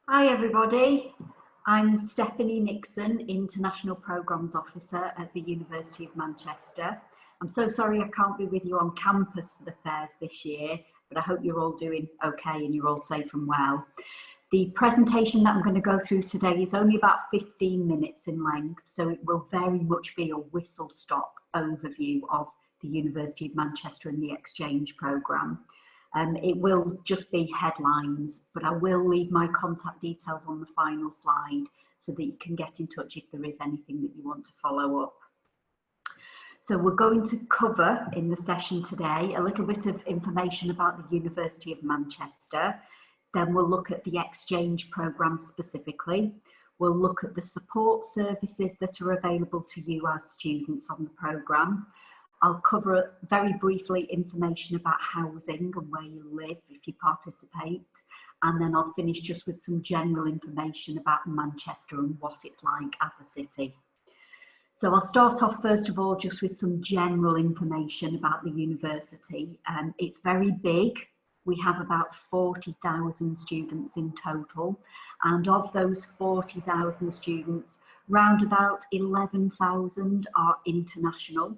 Hi everybody, I'm Stephanie Nixon, International Programmes Officer at the University of Manchester. I'm so sorry I can't be with you on campus for the fairs this year, but I hope you're all doing okay and you're all safe and well. The presentation that I'm going to go through today is only about 15 minutes in length, so it will very much be a whistle-stop overview of the University of Manchester and the exchange programme. It will just be headlines, but I will leave my contact details on the final slide so that you can get in touch if there is anything that you want to follow up. So we're going to cover in the session today a little bit of information about the University of Manchester. Then we'll look at the exchange programme specifically. We'll look at the support services that are available to you as students on the programme. I'll cover very briefly information about housing and where you live if you participate, and then I'll finish just with some general information about Manchester and what it's like as a city. So I'll start off first of all just with some general information about the university. It's very big. We have about 40,000 students in total, and of those 40,000 students, round about 11,000 are international.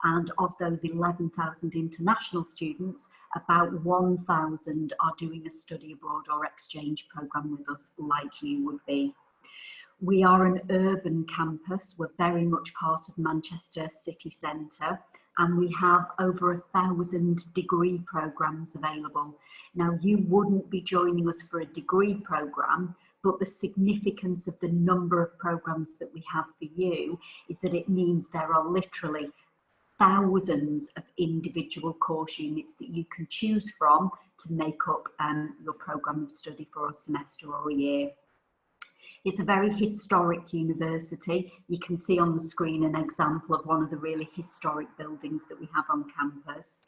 And of those 11,000 international students, about 1,000 are doing a study abroad or exchange programme with us, like you would be. We are an urban campus. We're very much part of Manchester city centre, and we have over 1,000 degree programmes available. Now, you wouldn't be joining us for a degree programme, but the significance of the number of programmes that we have for you is that it means there are literally thousands of individual course units that you can choose from to make up your programme of study for a semester or a year. It's a very historic university. You can see on the screen an example of one of the really historic buildings that we have on campus.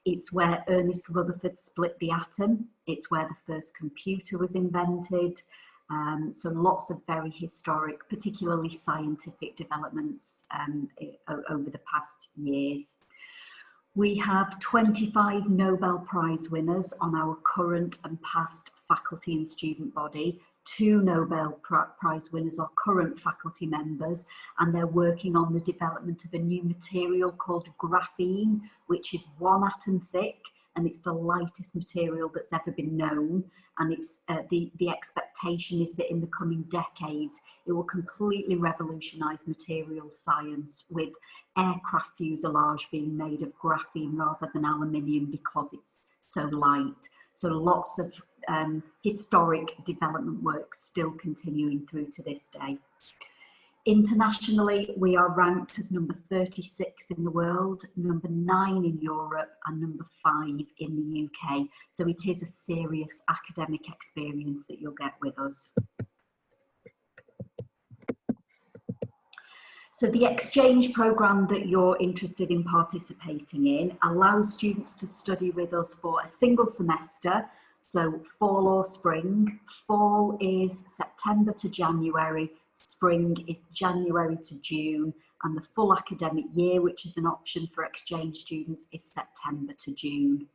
It's where Ernest Rutherford split the atom. It's where the first computer was invented. So lots of very historic, particularly scientific developments over the past years. We have 25 Nobel Prize winners on our current and past faculty and student body. 2 Nobel Prize winners are current faculty members, and they're working on the development of a new material called graphene, which is 1 atom thick, and it's the lightest material that's ever been known. And it's the expectation is that in the coming decades, it will completely revolutionise materials science, with aircraft fuselage being made of graphene rather than aluminium because it's so light. So lots of historic development work still continuing through to this day. Internationally, we are ranked as number 36 in the world, number 9 in Europe, and number 5 in the UK. So it is a serious academic experience that you'll get with us. So the exchange programme that you're interested in participating in allows students to study with us for a single semester, so fall or spring. Fall is September to January, spring is January to June, and the full academic year, which is an option for exchange students, is September to June.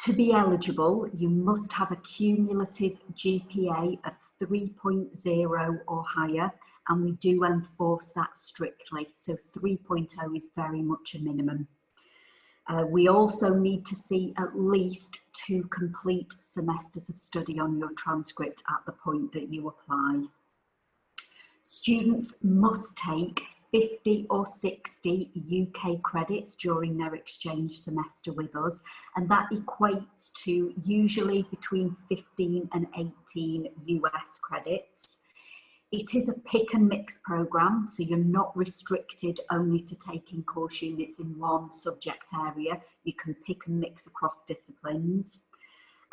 To be eligible, you must have a cumulative GPA of 3.0 or higher, and we do enforce that strictly. So 3.0 is very much a minimum. We also need to see at least 2 complete semesters of study on your transcript at the point that you apply. Students must take 50 or 60 UK credits during their exchange semester with us, and that equates to usually between 15 and 18 US credits. It is a pick and mix programme, so you're not restricted only to taking course units in one subject area. You can pick and mix across disciplines.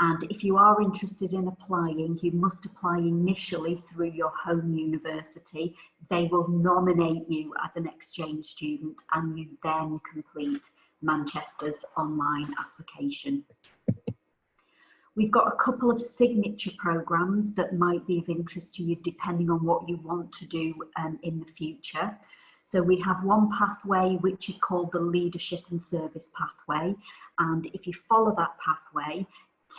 And if you are interested in applying, you must apply initially through your home university. They will nominate you as an exchange student, and you then complete Manchester's online application. We've got a couple of signature programmes that might be of interest to you depending on what you want to do in the future. So we have one pathway which is called the Leadership and Service pathway, and if you follow that pathway,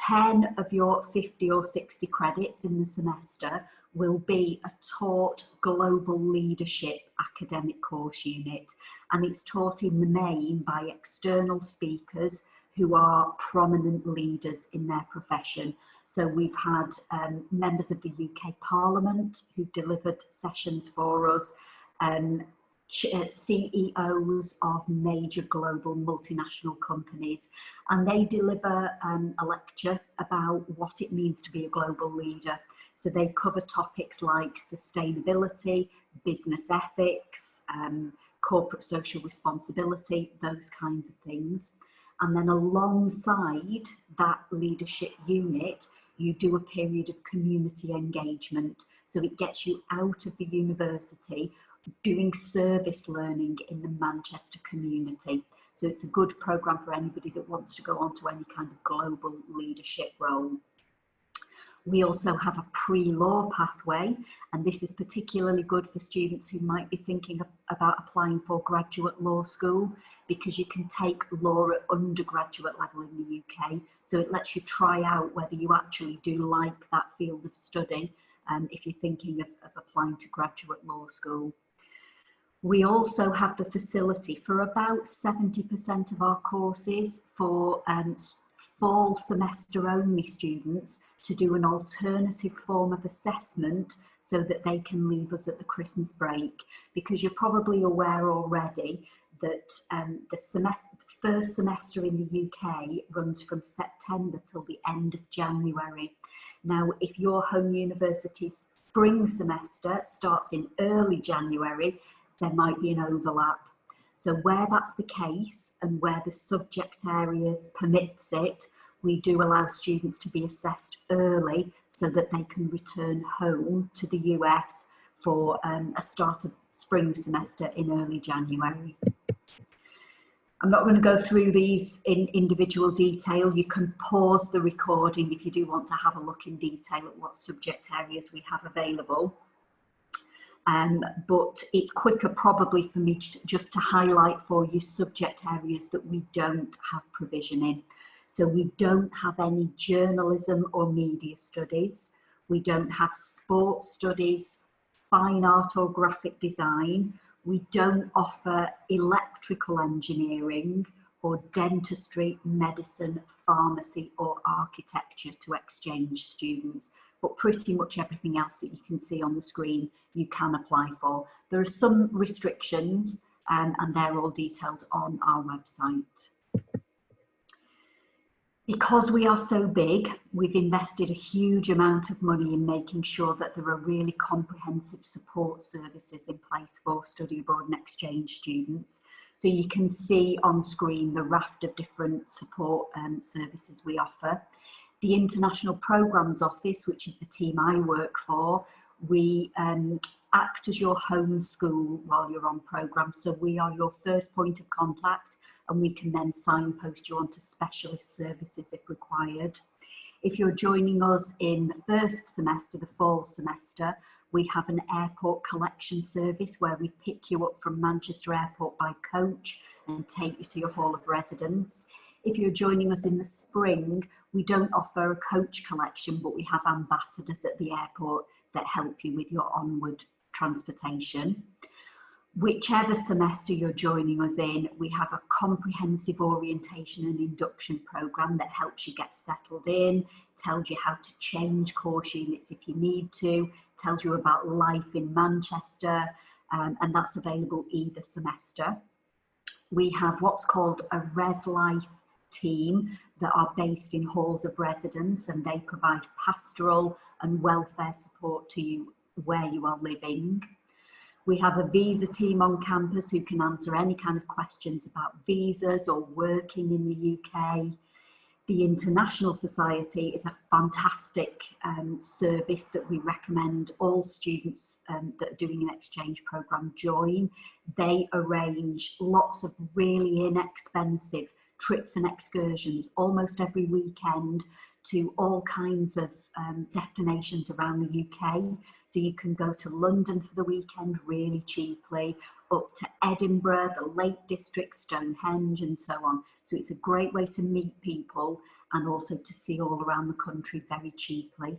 10 of your 50 or 60 credits in the semester will be a taught global leadership academic course unit, and it's taught in the main by external speakers who are prominent leaders in their profession. So we've had members of the UK Parliament who delivered sessions for us, CEOs of major global multinational companies, and they deliver a lecture about what it means to be a global leader. So they cover topics like sustainability, business ethics, corporate social responsibility, those kinds of things. And then alongside that leadership unit, you do a period of community engagement. So it gets you out of the university doing service learning in the Manchester community. So it's a good programme for anybody that wants to go on to any kind of global leadership role. We also have a pre-law pathway, and this is particularly good for students who might be thinking about applying for graduate law school, because you can take law at undergraduate level in the UK. So it lets you try out whether you actually do like that field of study, if you're thinking of applying to graduate law school. We also have the facility for about 70% of our courses for fall semester only students to do an alternative form of assessment so that they can leave us at the Christmas break, because you're probably aware already that the first semester in the UK runs from September till the end of January. Now, if your home university's spring semester starts in early January, there might be an overlap. So where that's the case and where the subject area permits it, we do allow students to be assessed early so that they can return home to the US for a start of spring semester in early January. I'm not going to go through these in individual detail. You can pause the recording if you do want to have a look in detail at what subject areas we have available. But it's quicker probably for me just to highlight for you subject areas that we don't have provision in. So we don't have any journalism or media studies. We don't have sports studies, fine art or graphic design. We don't offer electrical engineering or dentistry, medicine, pharmacy or architecture to exchange students. But pretty much everything else that you can see on the screen, you can apply for. There are some restrictions and they're all detailed on our website. Because we are so big, we've invested a huge amount of money in making sure that there are really comprehensive support services in place for study abroad and exchange students. So you can see on screen the raft of different support services we offer. The International Programmes Office, which is the team I work for, we act as your home school while you're on programme. So we are your first point of contact, and we can then signpost you onto specialist services if required. If you're joining us in the first semester, the fall semester, we have an airport collection service where we pick you up from Manchester Airport by coach and take you to your hall of residence. If you're joining us in the spring, we don't offer a coach collection, but we have ambassadors at the airport that help you with your onward transportation. Whichever semester you're joining us in, we have a comprehensive orientation and induction programme that helps you get settled in, tells you how to change course units if you need to, tells you about life in Manchester, and that's available either semester. We have what's called a Res Life team that are based in halls of residence, and they provide pastoral and welfare support to you where you are living. We have a visa team on campus who can answer any kind of questions about visas or working in the UK. The International Society is a fantastic service that we recommend all students that are doing an exchange programme join. They arrange lots of really inexpensive trips and excursions almost every weekend to all kinds of destinations around the UK. So you can go to London for the weekend really cheaply, up to Edinburgh, the Lake District, Stonehenge and so on. So it's a great way to meet people and also to see all around the country very cheaply.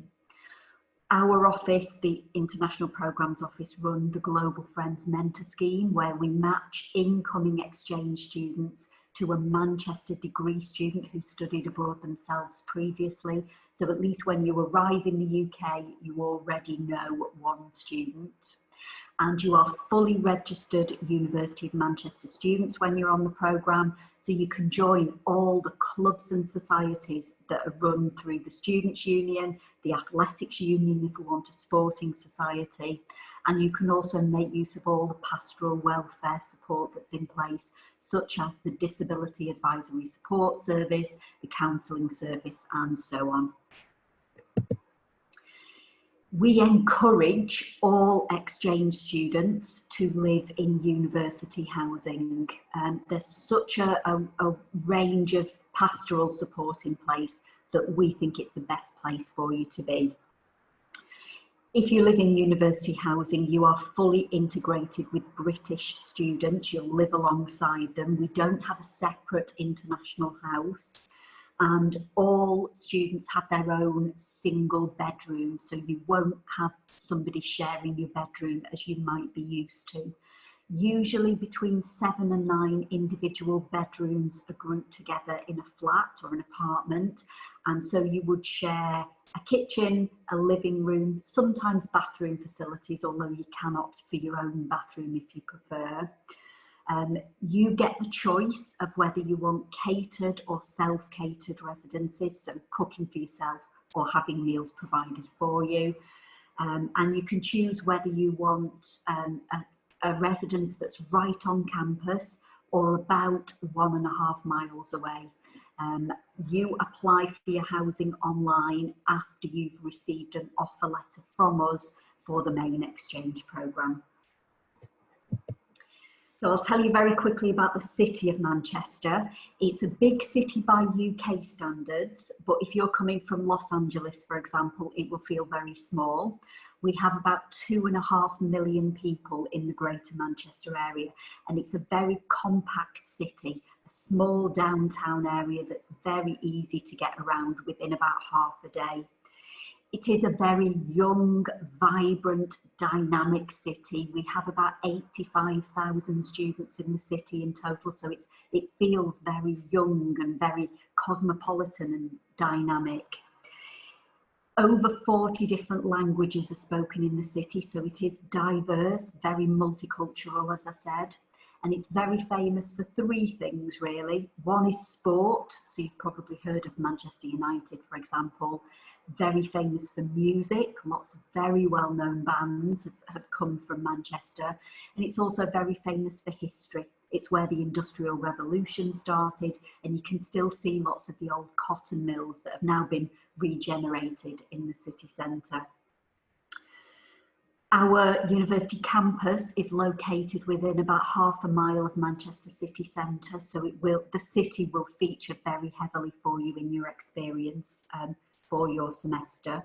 Our office, the International Programmes Office, run the Global Friends Mentor Scheme, where we match incoming exchange students to a Manchester degree student who studied abroad themselves previously. So at least when you arrive in the UK, you already know one student. And you are fully registered University of Manchester students when you're on the programme, so you can join all the clubs and societies that are run through the Students' Union, the Athletics Union if we want a sporting society, and you can also make use of all the pastoral welfare support that's in place, such as the Disability Advisory Support Service, the Counselling Service, and so on. We encourage all exchange students to live in university housing. There's such a range of pastoral support in place that we think it's the best place for you to be. If you live in university housing, you are fully integrated with British students. You'll live alongside them. We don't have a separate international house. And all students have their own single bedroom, so you won't have somebody sharing your bedroom as you might be used to. Usually between 7 and 9 individual bedrooms are grouped together in a flat or an apartment, and so you would share a kitchen, a living room, sometimes bathroom facilities, although you can opt for your own bathroom if you prefer. You get the choice of whether you want catered or self-catered residences, so cooking for yourself or having meals provided for you. And you can choose whether you want a residence that's right on campus or about 1.5 miles away. You apply for your housing online after you've received an offer letter from us for the main exchange programme. So I'll tell you very quickly about the city of Manchester. It's a big city by UK standards, but if you're coming from Los Angeles, for example, it will feel very small. We have about 2.5 million people in the Greater Manchester area, and it's a very compact city, a small downtown area that's very easy to get around within about half a day. It is a very young, vibrant, dynamic city. We have about 85,000 students in the city in total, so it feels very young and very cosmopolitan and dynamic. Over 40 different languages are spoken in the city, so it is diverse, very multicultural, as I said. And it's very famous for 3 things, really. One is sport, so you've probably heard of Manchester United, for example. Very famous for music, lots of very well-known bands have come from Manchester, and it's also very famous for history. It's where the Industrial Revolution started, and you can still see lots of the old cotton mills that have now been regenerated in the city centre. Our university campus is located within about 1/2 mile of Manchester city centre, so the city will feature very heavily for you in your experience for your semester.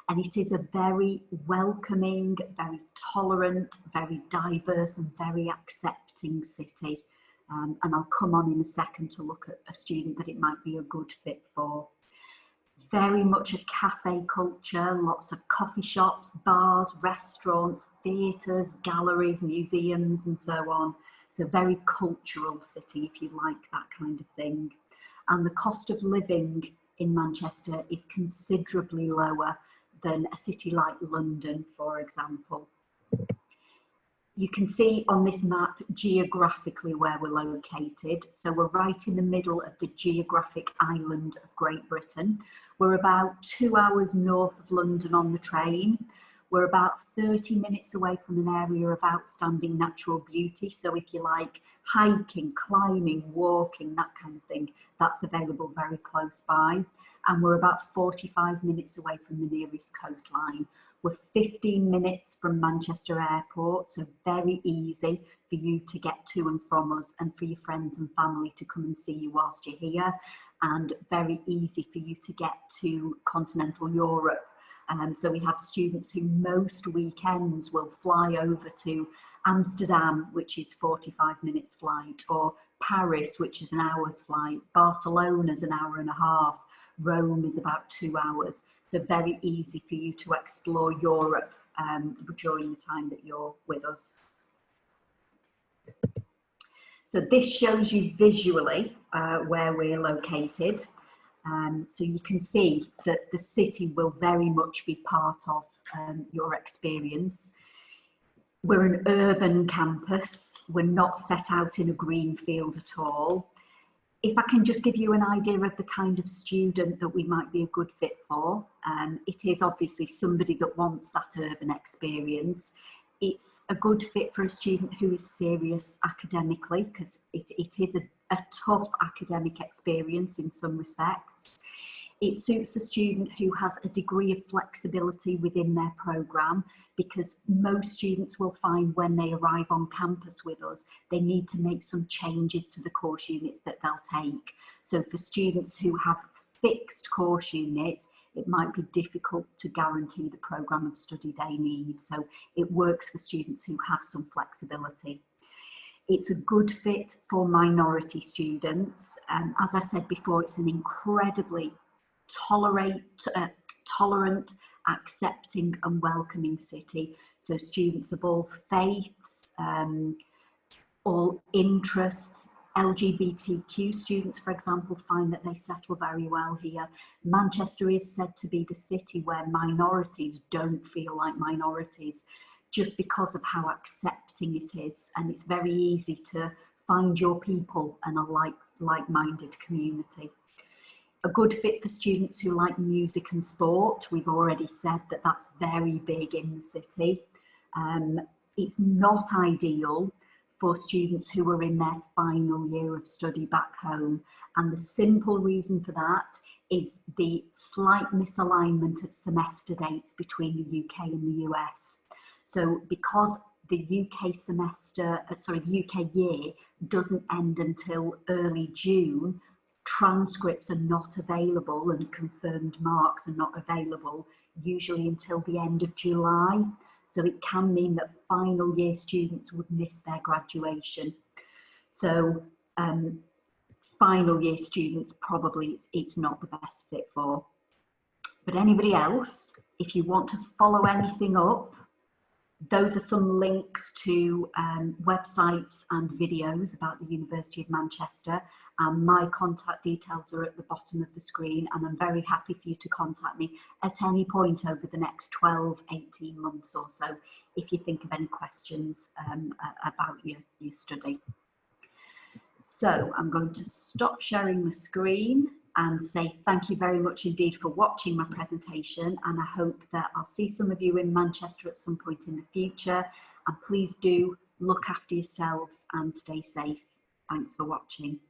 And it is a very welcoming, very tolerant, very diverse and very accepting city. And I'll come on in a second to look at a student that it might be a good fit for. Very much a cafe culture, lots of coffee shops, bars, restaurants, theatres, galleries, museums and so on. It's a very cultural city if you like that kind of thing. And the cost of living in Manchester is considerably lower than a city like London, for example. You can see on this map geographically where we're located. So we're right in the middle of the geographic island of Great Britain. We're about 2 hours north of London on the train. We're about 30 minutes away from an area of outstanding natural beauty. So if you like hiking, climbing, walking, that kind of thing, that's available very close by. And we're about 45 minutes away from the nearest coastline. We're 15 minutes from Manchester Airport, so very easy for you to get to and from us and for your friends and family to come and see you whilst you're here, and very easy for you to get to continental Europe. So we have students who most weekends will fly over to Amsterdam, which is 45 minutes flight, or Paris, which is an hour's flight, Barcelona's an hour and a half, Rome is about 2 hours. So very easy for you to explore Europe during the time that you're with us. So this shows you visually where we're located. So you can see that the city will very much be part of your experience. We're an urban campus. We're not set out in a green field at all. If I can just give you an idea of the kind of student that we might be a good fit for, it is obviously somebody that wants that urban experience. It's a good fit for a student who is serious academically, because it is a tough academic experience in some respects. It suits a student who has a degree of flexibility within their programme, because most students will find when they arrive on campus with us, they need to make some changes to the course units that they'll take. So for students who have fixed course units, it might be difficult to guarantee the programme of study they need. So it works for students who have some flexibility. It's a good fit for minority students. As I said before, it's an incredibly tolerant, accepting and welcoming city. So students of all faiths, all interests, LGBTQ students, for example, find that they settle very well here. Manchester is said to be the city where minorities don't feel like minorities, just because of how accepting it is. And it's very easy to find your people and a like-minded community. A good fit for students who like music and sport. We've already said that that's very big in the city. It's not ideal for students who are in their final year of study back home. And the simple reason for that is the slight misalignment of semester dates between the UK and the US. So because the UK year doesn't end until early June, transcripts are not available and confirmed marks are not available usually until the end of July. So it can mean that final year students would miss their graduation. So final year students probably it's not the best fit for. But anybody else, if you want to follow anything up, those are some links to websites and videos about the University of Manchester, and my contact details are at the bottom of the screen, and I'm very happy for you to contact me at any point over the next 12, 18 months or so if you think of any questions about your study. So I'm going to stop sharing my screen and say thank you very much indeed for watching my presentation, and I hope that I'll see some of you in Manchester at some point in the future, and please do look after yourselves and stay safe. Thanks for watching.